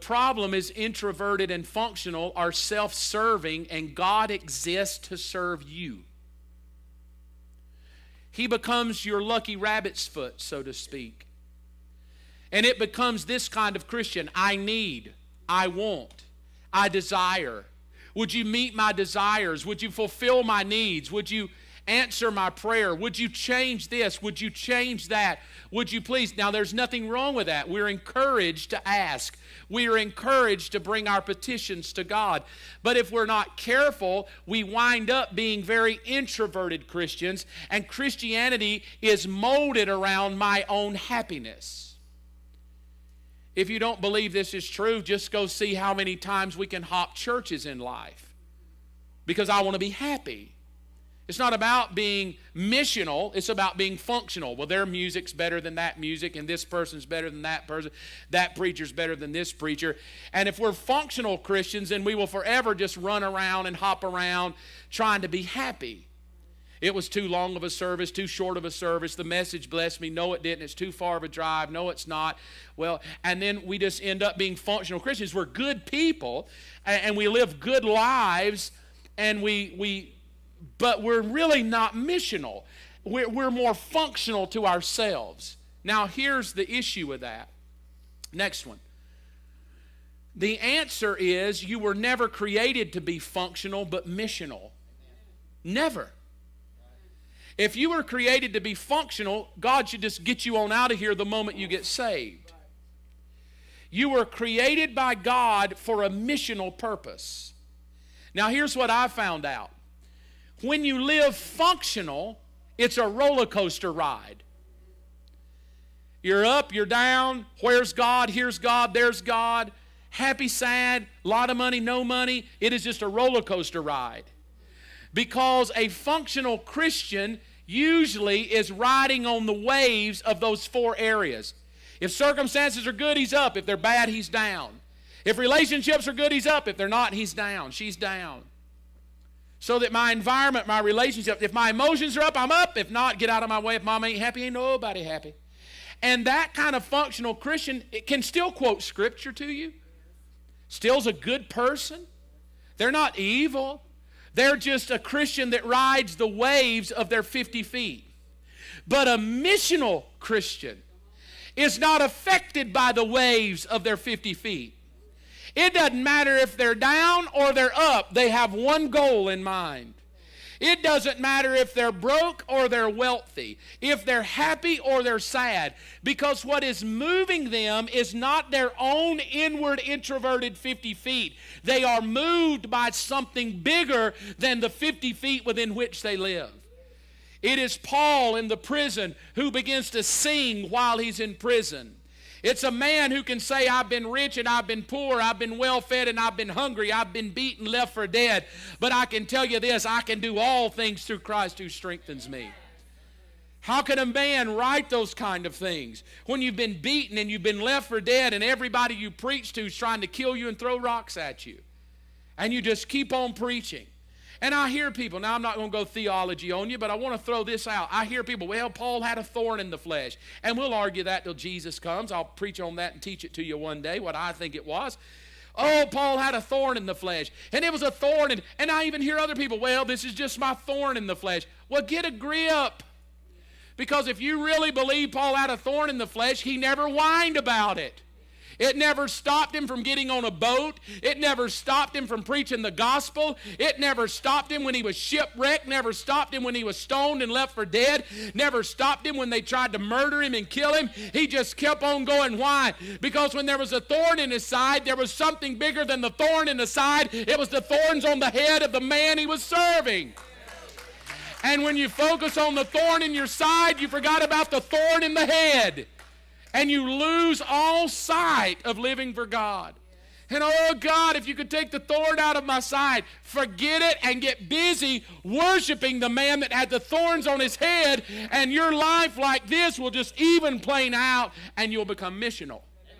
Problem is introverted and functional are self-serving, and God exists to serve you. He becomes your lucky rabbit's foot, so to speak. And it becomes this kind of Christian. I need, I want, I desire. Would you meet my desires? Would you fulfill my needs? Would you answer my prayer? Would you change this? Would you change that? Would you please? Now, there's nothing wrong with that. We're encouraged to ask. We are encouraged to bring our petitions to God. But if we're not careful, we wind up being very introverted Christians, and Christianity is molded around my own happiness. If you don't believe this is true, just go see how many times we can hop churches in life. Because I want to be happy. It's not about being missional, it's about being functional. Well, their music's better than that music, and this person's better than that person, that preacher's better than this preacher. And if we're functional Christians, then we will forever just run around and hop around trying to be happy. It was too long of a service, too short of a service. The message blessed me. No, it didn't. It's too far of a drive. No, it's not. Well, and then we just end up being functional Christians. We're good people, and we live good lives, and but we're really not missional. We're more functional to ourselves. Now, here's the issue with that. Next one. The answer is you were never created to be functional, but missional. Never. If you were created to be functional, God should just get you on out of here the moment you get saved. You were created by God for a missional purpose. Now, here's what I found out. When you live functional, it's a roller coaster ride. You're up, you're down. Where's God? Here's God, there's God. Happy, sad, a lot of money, no money. It is just a roller coaster ride. Because a functional Christian usually is riding on the waves of those four areas. If circumstances are good, he's up. If they're bad, he's down. If relationships are good, he's up. If they're not, he's down. She's down. So that my environment, my relationship, if my emotions are up, I'm up. If not, get out of my way. If mom ain't happy, ain't nobody happy. And that kind of functional Christian, it can still quote scripture to you. Still's a good person. They're not evil. They're just a Christian that rides the waves of their 50 feet. But a missional Christian is not affected by the waves of their 50 feet. It doesn't matter if they're down or they're up. They have one goal in mind. It doesn't matter if they're broke or they're wealthy, if they're happy or they're sad, because what is moving them is not their own inward introverted 50 feet. They are moved by something bigger than the 50 feet within which they live. It is Paul in the prison who begins to sing while he's in prison. It's a man who can say, I've been rich and I've been poor, I've been well fed and I've been hungry, I've been beaten, left for dead. But I can tell you this, I can do all things through Christ who strengthens me. How can a man write those kind of things when you've been beaten and you've been left for dead and everybody you preach to is trying to kill you and throw rocks at you? And you just keep on preaching. And I hear people, now I'm not going to go theology on you, but I want to throw this out. I hear people, well, Paul had a thorn in the flesh. And we'll argue that till Jesus comes. I'll preach on that and teach it to you one day, what I think it was. Oh, Paul had a thorn in the flesh. And it was a thorn. And I even hear other people, well, this is just my thorn in the flesh. Well, get a grip. Because if you really believe Paul had a thorn in the flesh, he never whined about it. It never stopped him from getting on a boat. It never stopped him from preaching the gospel. It never stopped him when he was shipwrecked. Never stopped him when he was stoned and left for dead. Never stopped him when they tried to murder him and kill him. He just kept on going. Why? Because when there was a thorn in his side, there was something bigger than the thorn in the side. It was the thorns on the head of the man he was serving. And when you focus on the thorn in your side, you forgot about the thorn in the head. And you lose all sight of living for God. And oh God, if you could take the thorn out of my side, forget it and get busy worshiping the man that had the thorns on his head, and your life like this will just even plane out and you'll become missional.